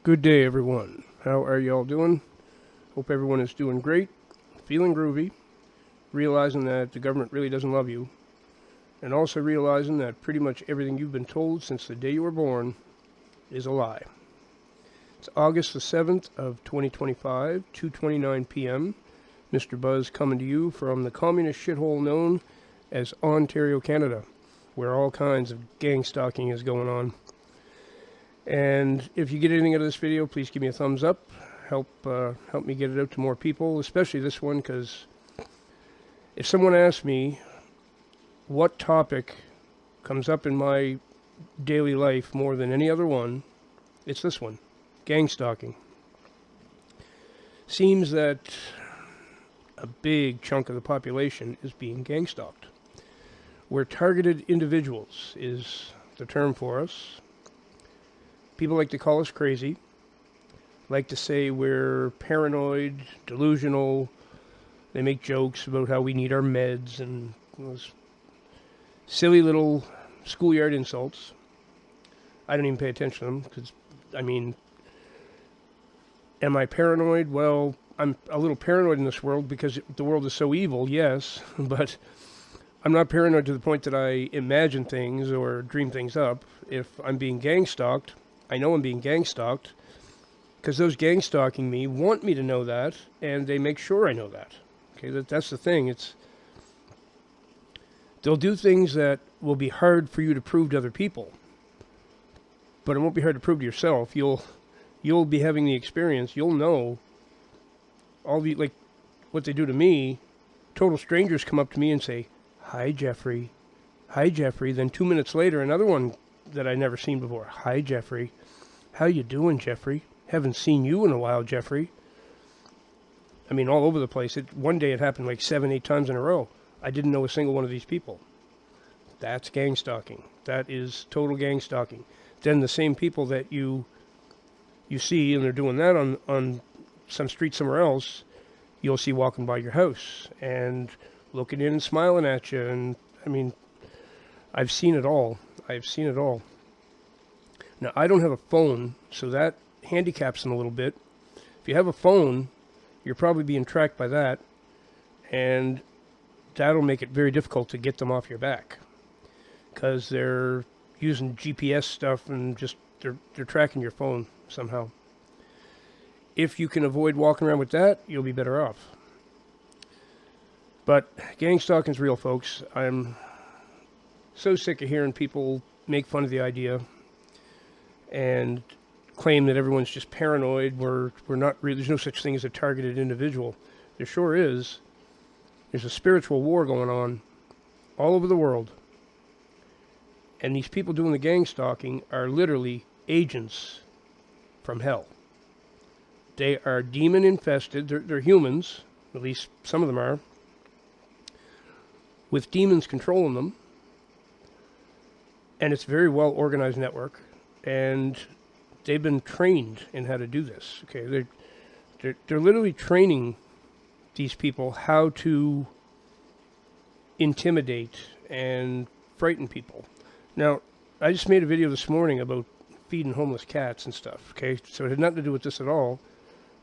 Good day, everyone. How are y'all doing? Hope everyone is doing great, feeling groovy, realizing that the government really doesn't love you, and also realizing that pretty much everything you've been told since the day you were born is a lie. It's August the 7th of 2025, 2:29 p.m. Mr. Buzz coming to you from the communist shithole known as Ontario, Canada, where all kinds of gang stalking is going on. And if you get anything out of this video, please give me a thumbs up. Help me get it out to more people, especially this one, because if someone asks me what topic comes up in my daily life more than any other one, it's this one: gang stalking. Seems that a big chunk of the population is being gang stalked. We're targeted individuals is the term for us. People like to call us crazy, like to say we're paranoid, delusional. They make jokes about how we need our meds and those silly little schoolyard insults. I don't even pay attention to them because, am I paranoid? Well, I'm a little paranoid in this world because the world is so evil, yes, but I'm not paranoid to the point that I imagine things or dream things up. If I'm being gang stalked, I know I'm being gang stalked because those gang stalking me want me to know that, and they make sure I know that. Okay, that's the thing. They'll do things that will be hard for you to prove to other people, but it won't be hard to prove to yourself. You'll be having the experience. You'll know all the, like, what they do to me. Total strangers come up to me and say, "Hi, Jeffrey. Hi, Jeffrey." Then 2 minutes later, another one that I never seen before. "Hi, Jeffrey. How you doing, Jeffrey? Haven't seen you in a while, Jeffrey." I mean, all over the place. One day it happened like 7, 8 times in a row. I didn't know a single one of these people. That's gang stalking. That is total gang stalking. Then the same people that you see, and they're doing that on some street somewhere else, you'll see walking by your house and looking in and smiling at you. And I mean, I've seen it all. I've seen it all. Now, I don't have a phone, so that handicaps them a little bit. If you have a phone, you're probably being tracked by that, and that'll make it very difficult to get them off your back because they're using GPS stuff and just they're tracking your phone somehow. If you can avoid walking around with that, you'll be better off. But gang stalking's real, folks. I'm so sick of hearing people make fun of the idea and claim that everyone's just paranoid. We're not really. There's no such thing as a targeted individual. There sure is. There's a spiritual war going on all over the world. And these people doing the gang stalking are literally agents from hell. They are demon infested. They're humans, at least some of them are, with demons controlling them. And it's a very well organized network. And they've been trained in how to do this. Okay, they're literally training these people how to intimidate and frighten people. Now, I just made a video this morning about feeding homeless cats and stuff. Okay, so it had nothing to do with this at all.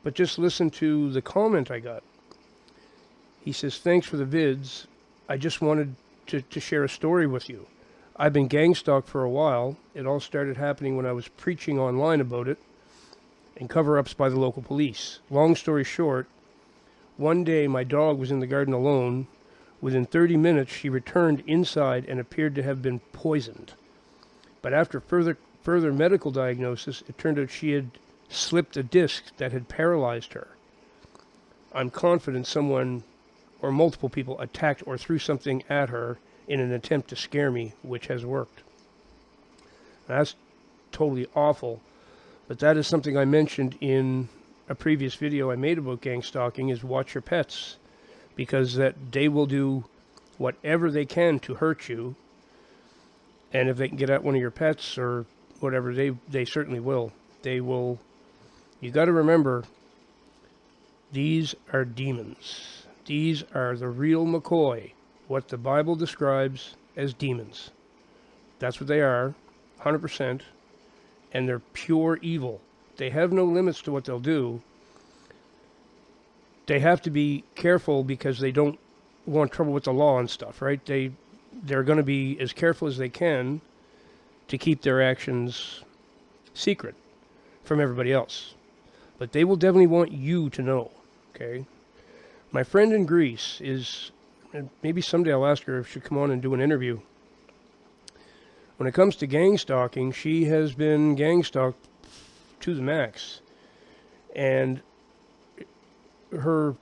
But just listen to the comment I got. He says, "Thanks for the vids. I just wanted to share a story with you. I've been gang stalked for a while. It all started happening when I was preaching online about it and cover-ups by the local police. Long story short, one day my dog was in the garden alone. Within 30 minutes, she returned inside and appeared to have been poisoned. But after further medical diagnosis, it turned out she had slipped a disc that had paralyzed her. I'm confident someone or multiple people attacked or threw something at her in an attempt to scare me, which has worked." That's totally awful, but that is something I mentioned in a previous video I made about gang stalking, is watch your pets, because that they will do whatever they can to hurt you, and if they can get at one of your pets or whatever, they certainly will. They will. You got to remember, these are demons. These are the real McCoy, what the Bible describes as demons. That's what they are, 100%, and they're pure evil. They have no limits to what they'll do. They have to be careful because they don't want trouble with the law and stuff, right? They're going to be as careful as they can to keep their actions secret from everybody else. But they will definitely want you to know, okay? My friend in Greece is, maybe someday I'll ask her if she'll come on and do an interview. When it comes to gang stalking, she has been gang stalked to the max. And her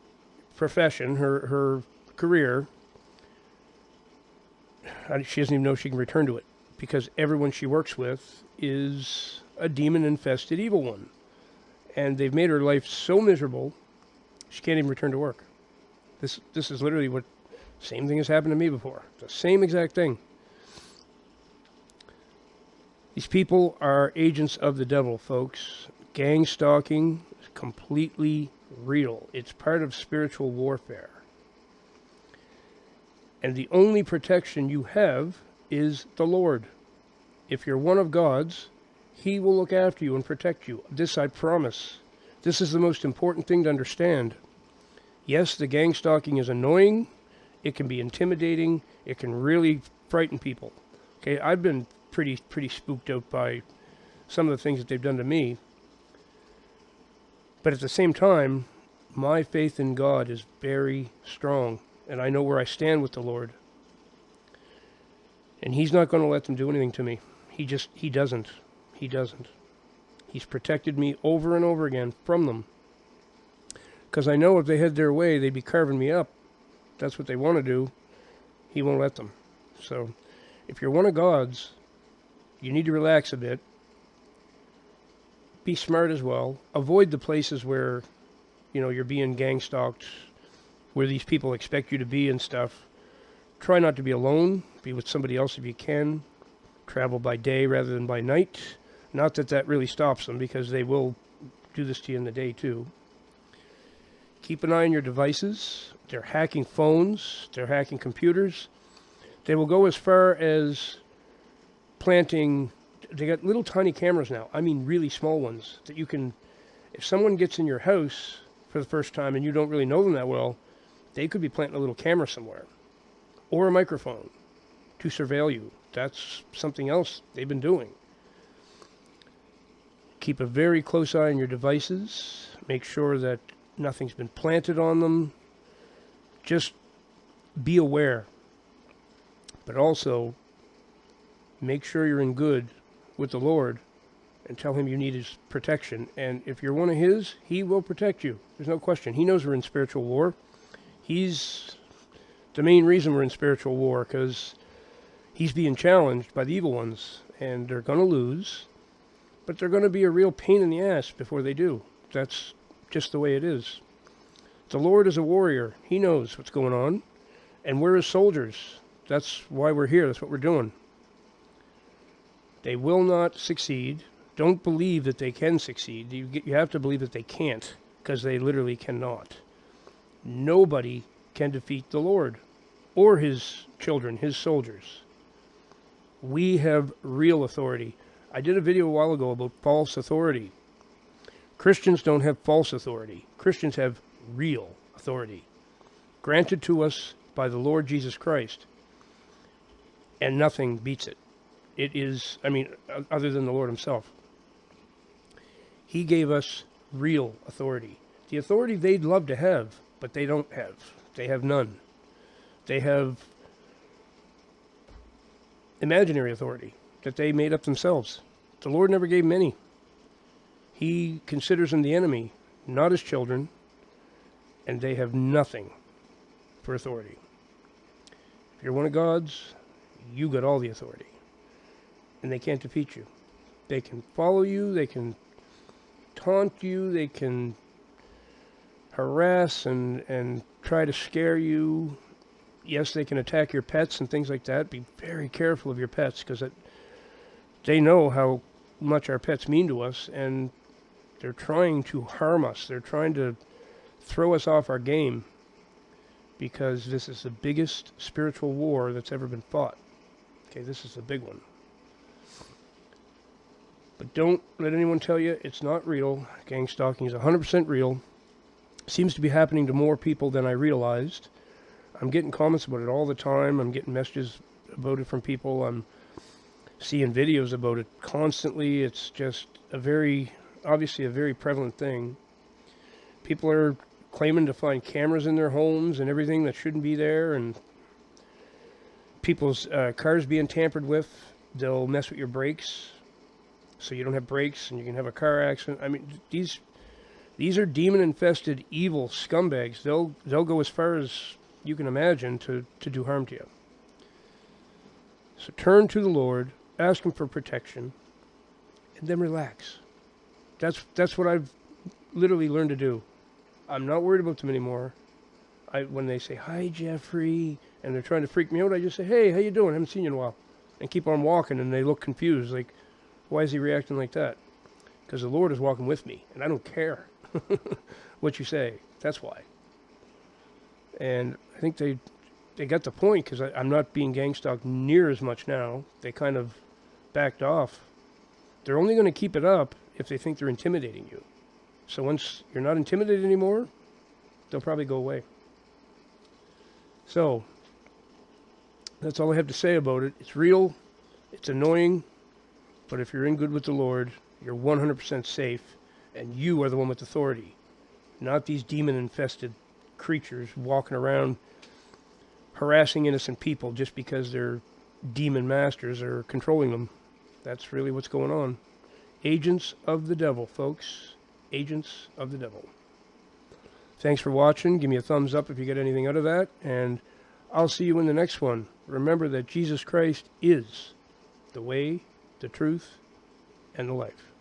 profession, her career, she doesn't even know if she can return to it because everyone she works with is a demon-infested evil one. And they've made her life so miserable, she can't even return to work. This is literally what, same thing has happened to me before. The same exact thing. These people are agents of the devil, folks. Gang stalking is completely real. It's part of spiritual warfare. And the only protection you have is the Lord. If you're one of God's, He will look after you and protect you. This I promise. This is the most important thing to understand. Yes, the gang stalking is annoying. It can be intimidating. It can really frighten people. Okay, I've been pretty spooked out by some of the things that they've done to me. But at the same time, my faith in God is very strong, and I know where I stand with the Lord. And He's not going to let them do anything to me. He doesn't. He doesn't. He's protected me over and over again from them. Because I know if they had their way, they'd be carving me up. That's what they want to do. He won't let them. So, if you're one of God's, you need to relax a bit. Be smart as well. Avoid the places where, you're being gang stalked, where these people expect you to be and stuff. Try not to be alone. Be with somebody else if you can. Travel by day rather than by night. Not that that really stops them, because they will do this to you in the day too. Keep an eye on your devices. They're hacking phones. They're hacking computers. They will go as far as planting. They got little tiny cameras now. I mean really small ones that you can, if someone gets in your house for the first time and you don't really know them that well, they could be planting a little camera somewhere. Or a microphone to surveil you. That's something else they've been doing. Keep a very close eye on your devices. Make sure that nothing's been planted on them. Just be aware. But also, make sure you're in good with the Lord and tell Him you need His protection. And if you're one of His, He will protect you. There's no question. He knows we're in spiritual war. He's the main reason we're in spiritual war, because He's being challenged by the evil ones, and they're going to lose, but they're going to be a real pain in the ass before they do. That's just the way it is. The Lord is a warrior. He knows what's going on, and we're His soldiers. That's why we're here. That's what we're doing. They will not succeed. Don't believe that they can succeed. You have to believe that they can't, because they literally cannot. Nobody can defeat the Lord or His children, His soldiers. We have real authority. I did a video a while ago about false authority. Christians don't have false authority. Christians have real authority, granted to us by the Lord Jesus Christ. And nothing beats it. It is, other than the Lord Himself. He gave us real authority. The authority they'd love to have, but they don't have. They have none. They have imaginary authority that they made up themselves. The Lord never gave them any. He considers them the enemy, not His children, and they have nothing for authority. If you're one of God's, you got all the authority. And they can't defeat you. They can follow you, they can taunt you, they can harass and try to scare you. Yes, they can attack your pets and things like that. Be very careful of your pets, because they know how much our pets mean to us, and they're trying to harm us. They're trying to throw us off our game, because this is the biggest spiritual war that's ever been fought. Okay, this is the big one. But don't let anyone tell you it's not real. Gang stalking is 100% real. Seems to be happening to more people than I realized. I'm getting comments about it all the time. I'm getting messages about it from people. I'm seeing videos about it constantly. It's just obviously a very prevalent thing. People are claiming to find cameras in their homes and everything that shouldn't be there, and people's cars being tampered with. They'll mess with your brakes, so you don't have brakes and you can have a car accident. I mean, these are demon-infested, evil scumbags. They'll go as far as you can imagine to do harm to you. So turn to the Lord, ask Him for protection, and then relax. That's what I've literally learned to do. I'm not worried about them anymore. When they say, "Hi, Jeffrey," and they're trying to freak me out, I just say, "Hey, how you doing? I haven't seen you in a while." And keep on walking, and they look confused, like, why is he reacting like that? Because the Lord is walking with me, and I don't care what you say. That's why. And I think they got the point, because I'm not being gang stalked near as much now. They kind of backed off. They're only going to keep it up if they think they're intimidating you. So once you're not intimidated anymore, they'll probably go away. So that's all I have to say about it. It's real. It's annoying. But if you're in good with the Lord, you're 100% safe. And you are the one with authority. Not these demon-infested creatures walking around harassing innocent people just because their demon masters are controlling them. That's really what's going on. Agents of the devil, folks. Agents of the devil. Thanks for watching. Give me a thumbs up if you get anything out of that. And I'll see you in the next one. Remember that Jesus Christ is the way, the truth, and the life.